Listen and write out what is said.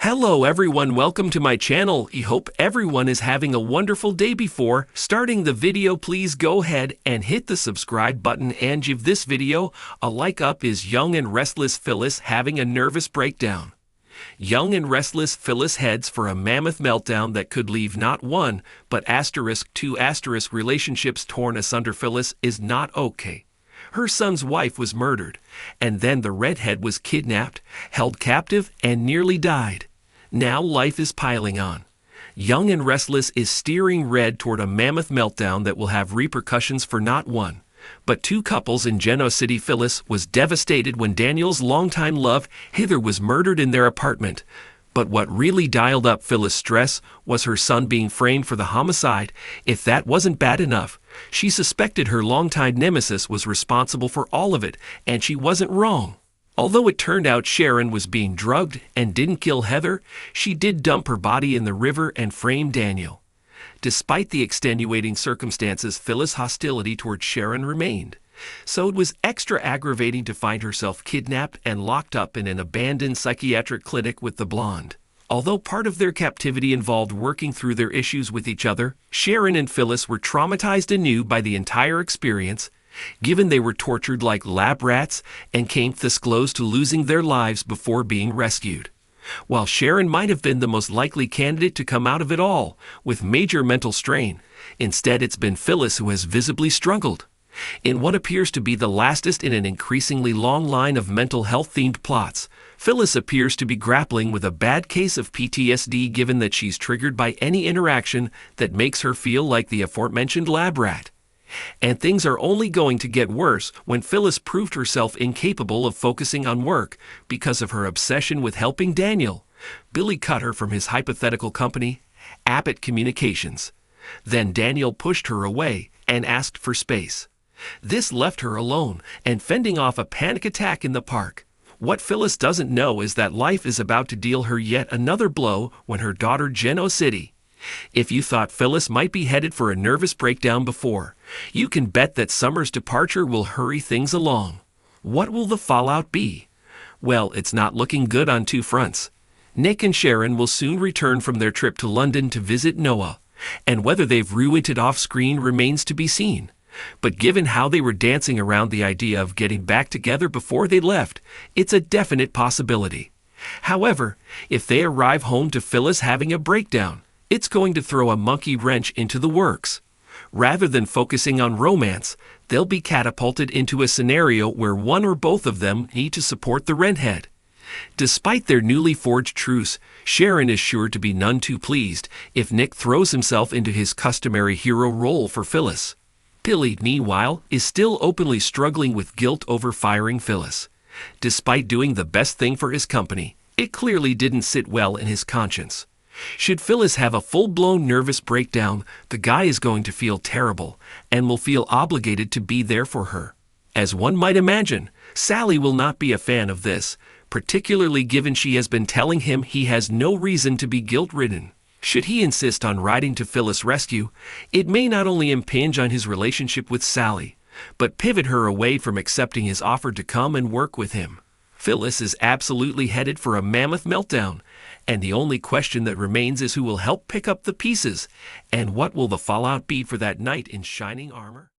Hello everyone, welcome to my channel. I hope everyone is having a wonderful day. Before starting the video, please go ahead and hit the subscribe button and give this video a like up. Is young and restless Phyllis having a nervous breakdown? Young and restless Phyllis heads for a mammoth meltdown that could leave not one, but two relationships torn asunder. Phyllis is not okay. Her son's wife was murdered, and then the redhead was kidnapped, held captive, and nearly died. Now life is piling on. Young and restless is steering red toward a mammoth meltdown that will have repercussions for not one, but two couples in Genoa City. Phyllis was devastated when Daniel's longtime love, Heather, was murdered in their apartment. But what really dialed up Phyllis' stress was her son being framed for the homicide. If that wasn't bad enough, she suspected her longtime nemesis was responsible for all of it, and she wasn't wrong. Although it turned out Sharon was being drugged and didn't kill Heather, she did dump her body in the river and frame Daniel. Despite the extenuating circumstances, Phyllis' hostility toward Sharon remained. So it was extra aggravating to find herself kidnapped and locked up in an abandoned psychiatric clinic with the blonde. Although part of their captivity involved working through their issues with each other, Sharon and Phyllis were traumatized anew by the entire experience, given they were tortured like lab rats and came this close to losing their lives before being rescued. While Sharon might have been the most likely candidate to come out of it all with major mental strain, instead it's been Phyllis who has visibly struggled. In what appears to be the lastest in an increasingly long line of mental health-themed plots, Phyllis appears to be grappling with a bad case of PTSD, given that she's triggered by any interaction that makes her feel like the aforementioned lab rat. And things are only going to get worse when Phyllis proved herself incapable of focusing on work because of her obsession with helping Daniel. Billy cut her from his hypothetical company, Abbott Communications. Then Daniel pushed her away and asked for space. This left her alone and fending off a panic attack in the park. What Phyllis doesn't know is that life is about to deal her yet another blow when her daughter Genoa City. If you thought Phyllis might be headed for a nervous breakdown before, you can bet that Summer's departure will hurry things along. What will the fallout be? Well, it's not looking good on two fronts. Nick and Sharon will soon return from their trip to London to visit Noah, and whether they've ruined it off-screen remains to be seen. But given how they were dancing around the idea of getting back together before they left, it's a definite possibility. However, if they arrive home to Phyllis having a breakdown, it's going to throw a monkey wrench into the works. Rather than focusing on romance, they'll be catapulted into a scenario where one or both of them need to support the redhead. Despite their newly forged truce, Sharon is sure to be none too pleased if Nick throws himself into his customary hero role for Phyllis. Billy, meanwhile, is still openly struggling with guilt over firing Phyllis. Despite doing the best thing for his company, it clearly didn't sit well in his conscience. Should Phyllis have a full-blown nervous breakdown, the guy is going to feel terrible and will feel obligated to be there for her. As one might imagine, Sally will not be a fan of this, particularly given she has been telling him he has no reason to be guilt-ridden. Should he insist on riding to Phyllis' rescue, it may not only impinge on his relationship with Sally, but pivot her away from accepting his offer to come and work with him. Phyllis is absolutely headed for a mammoth meltdown, and the only question that remains is who will help pick up the pieces, and what will the fallout be for that knight in shining armor?